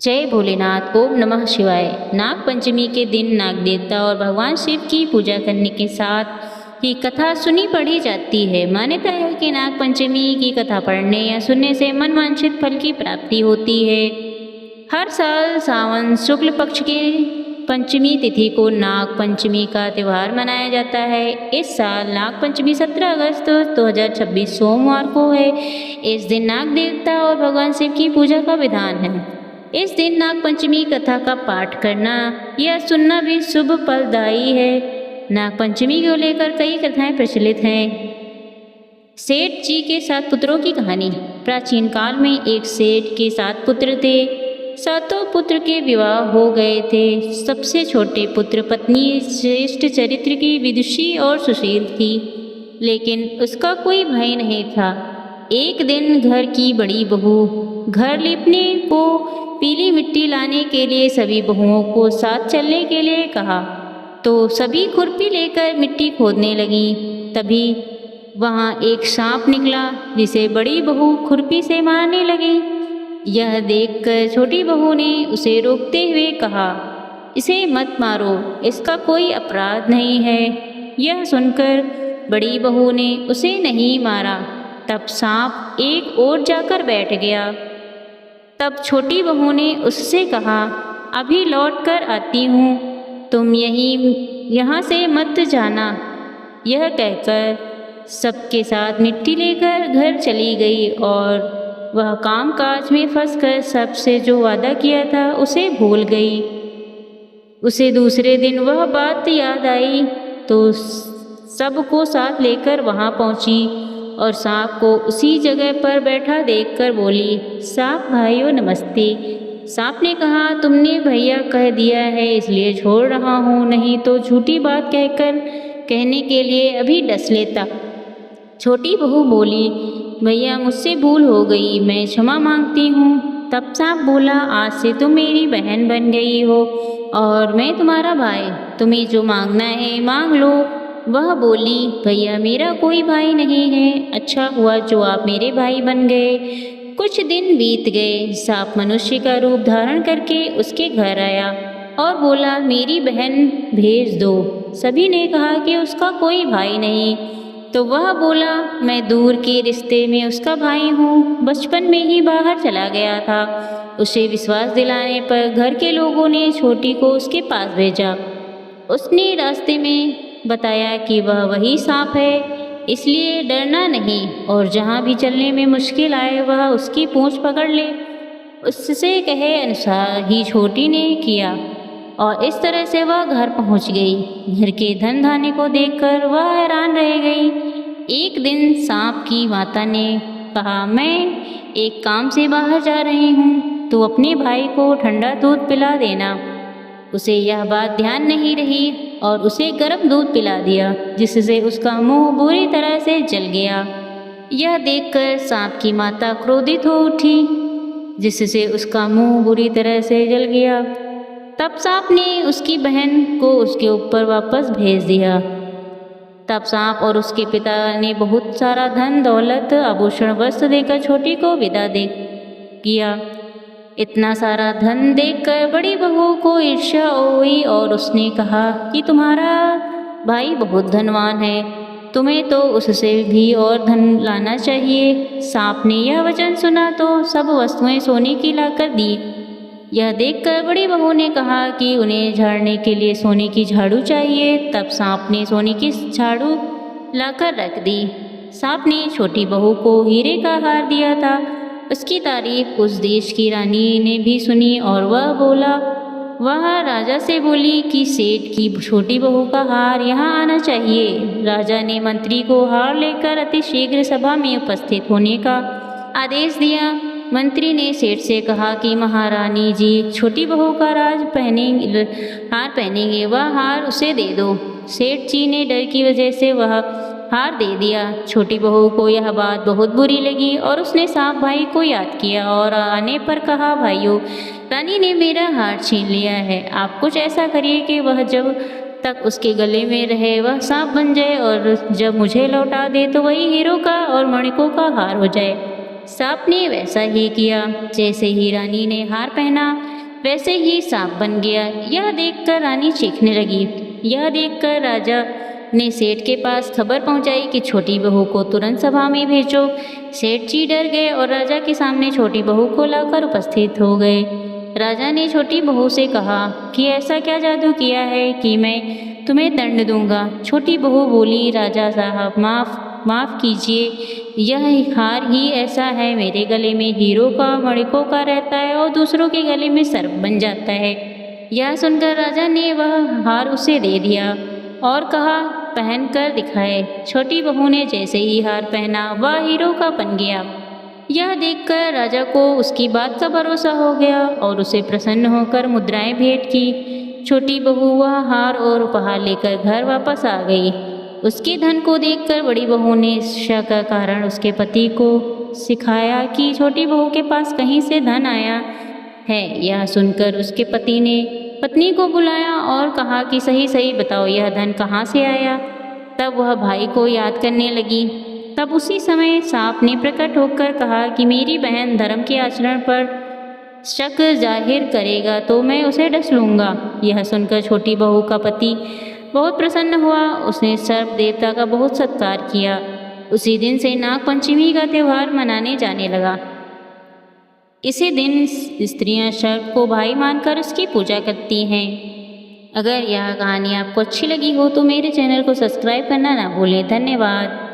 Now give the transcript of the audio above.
जय भोलेनाथ। ओम नमः शिवाय। नाग पंचमी के दिन नाग देवता और भगवान शिव की पूजा करने के साथ की कथा सुनी पढ़ी जाती है। मान्यता है कि नाग पंचमी की कथा पढ़ने या सुनने से मनवांछित फल की प्राप्ति होती है। हर साल सावन शुक्ल पक्ष की पंचमी तिथि को नाग पंचमी का त्यौहार मनाया जाता है। इस साल नाग पंचमी 17 अगस्त 2026 सोमवार को है। इस दिन नाग देवता और भगवान शिव की पूजा का विधान है। इस दिन नाग पंचमी कथा का पाठ करना या सुनना भी शुभ फलदायी है। नाग पंचमी को लेकर कई कथाएं प्रचलित हैं। सेठ जी के 7 पुत्रों की कहानी। प्राचीन काल में एक सेठ के 7 पुत्र थे। सातों पुत्र के विवाह हो गए थे। सबसे छोटे पुत्र पत्नी श्रेष्ठ चरित्र की विदुषी और सुशील थी, लेकिन उसका कोई भाई नहीं था। एक दिन घर की बड़ी बहू घर लीपने को पीली मिट्टी लाने के लिए सभी बहुओं को साथ चलने के लिए कहा, तो सभी खुरपी लेकर मिट्टी खोदने लगी। तभी वहाँ एक सांप निकला, जिसे बड़ी बहू खुरपी से मारने लगी। यह देखकर छोटी बहू ने उसे रोकते हुए कहा, इसे मत मारो, इसका कोई अपराध नहीं है। यह सुनकर बड़ी बहू ने उसे नहीं मारा। तब सांप एक ओर जाकर बैठ गया। तब छोटी बहू ने उससे कहा, अभी लौट कर आती हूँ, तुम यहाँ से मत जाना। यह कहकर सबके साथ मिट्टी लेकर घर चली गई और वह कामकाज में फंसकर सबसे जो वादा किया था उसे भूल गई। उसे दूसरे दिन वह बात याद आई तो सबको साथ लेकर वहाँ पहुँची और सांप को उसी जगह पर बैठा देखकर बोली, सांप भाइयों नमस्ते। सांप ने कहा, तुमने भैया कह दिया है इसलिए छोड़ रहा हूँ, नहीं तो झूठी बात कहने के लिए अभी डस लेता। छोटी बहू बोली, भैया मुझसे भूल हो गई, मैं क्षमा मांगती हूँ। तब सांप बोला, आज से तुम मेरी बहन बन गई हो और मैं तुम्हारा भाई, तुम्हें जो मांगना है मांग लो। वह बोली, भैया मेरा कोई भाई नहीं है, अच्छा हुआ जो आप मेरे भाई बन गए। कुछ दिन बीत गए। सांप मनुष्य का रूप धारण करके उसके घर आया और बोला, मेरी बहन भेज दो। सभी ने कहा कि उसका कोई भाई नहीं, तो वह बोला, मैं दूर के रिश्ते में उसका भाई हूँ, बचपन में ही बाहर चला गया था। उसे विश्वास दिलाने पर घर के लोगों ने छोटी को उसके पास भेजा। उसने रास्ते में बताया कि वह वही सांप है, इसलिए डरना नहीं और जहाँ भी चलने में मुश्किल आए वह उसकी पूंछ पकड़ ले। उससे कहे अनुसार ही छोटी ने किया और इस तरह से वह घर पहुंच गई। घर के धन धान्य को देखकर वह हैरान रह गई। एक दिन सांप की माता ने कहा, मैं एक काम से बाहर जा रही हूँ, तो अपने भाई को ठंडा दूध पिला देना। उसे यह बात ध्यान नहीं रही और उसे गर्म दूध पिला दिया, जिससे उसका मुंह बुरी तरह से जल गया। यह देखकर सांप की माता क्रोधित हो उठी, जिससे उसका मुंह बुरी तरह से जल गया। तब सांप ने उसकी बहन को उसके ऊपर वापस भेज दिया। तब सांप और उसके पिता ने बहुत सारा धन दौलत आभूषण वस्त्र देकर छोटी को विदा दे किया। इतना सारा धन देखकर बड़ी बहू को ईर्ष्या हुई और उसने कहा कि तुम्हारा भाई बहुत धनवान है, तुम्हें तो उससे भी और धन लाना चाहिए। सांप ने यह वचन सुना तो सब वस्तुएं सोने की लाकर दी। यह देखकर बड़ी बहू ने कहा कि उन्हें झाड़ने के लिए सोने की झाड़ू चाहिए। तब सांप ने सोने की झाड़ू लाकर रख दी। सांप ने छोटी बहू को हीरे का हार दिया था। उसकी तारीफ उस देश की रानी ने भी सुनी और वह राजा से बोली कि सेठ की छोटी बहू का हार यहाँ आना चाहिए। राजा ने मंत्री को हार लेकर अति शीघ्र सभा में उपस्थित होने का आदेश दिया। मंत्री ने सेठ से कहा कि महारानी जी छोटी बहू का हार पहनेंगे, वह हार उसे दे दो। सेठ जी ने डर की वजह से वह हार दे दिया। छोटी बहू को यह बात बहुत बुरी लगी और उसने सांप भाई को याद किया और आने पर कहा, भाइयों रानी ने मेरा हार छीन लिया है, आप कुछ ऐसा करिए कि वह जब तक उसके गले में रहे वह सांप बन जाए और जब मुझे लौटा दे तो वही हीरो का और मणिकों का हार हो जाए। सांप ने वैसा ही किया। जैसे ही रानी ने हार पहना वैसे ही सांप बन गया। यह देखकर रानी चीखने लगी। यह देखकर राजा ने सेठ के पास खबर पहुंचाई कि छोटी बहू को तुरंत सभा में भेजो। सेठ जी डर गए और राजा के सामने छोटी बहू को लाकर उपस्थित हो गए। राजा ने छोटी बहू से कहा कि ऐसा क्या जादू किया है कि मैं तुम्हें दंड दूंगा। छोटी बहू बोली, राजा साहब माफ़ कीजिए, यह हार ही ऐसा है। मेरे गले में हीरो का मणिकों का रहता है और दूसरों के गले में सर्प बन जाता है। यह सुनकर राजा ने वह हार उसे दे दिया और कहा, पहन कर दिखाए। छोटी बहू ने जैसे ही हार पहना वह हीरो का बन गया। यह देखकर राजा को उसकी बात का भरोसा हो गया और उसे प्रसन्न होकर मुद्राएं भेंट की। छोटी बहू वह हार और उपहार लेकर घर वापस आ गई। उसके धन को देखकर बड़ी बहू ने ईर्ष्या का कारण उसके पति को सिखाया कि छोटी बहू के पास कहीं से धन आया है। यह सुनकर उसके पति ने पत्नी को बुलाया और कहा कि सही सही बताओ, यह धन कहाँ से आया। तब वह भाई को याद करने लगी। तब उसी समय सांप ने प्रकट होकर कहा कि मेरी बहन धर्म के आचरण पर शक जाहिर करेगा तो मैं उसे डस लूँगा। यह सुनकर छोटी बहू का पति बहुत प्रसन्न हुआ। उसने सर्प देवता का बहुत सत्कार किया। उसी दिन से नाग पंचमी का त्यौहार मनाने जाने लगा। इसी दिन स्त्रियां सर्प को भाई मानकर उसकी पूजा करती हैं। अगर यह कहानी आपको अच्छी लगी हो तो मेरे चैनल को सब्सक्राइब करना ना भूलें। धन्यवाद।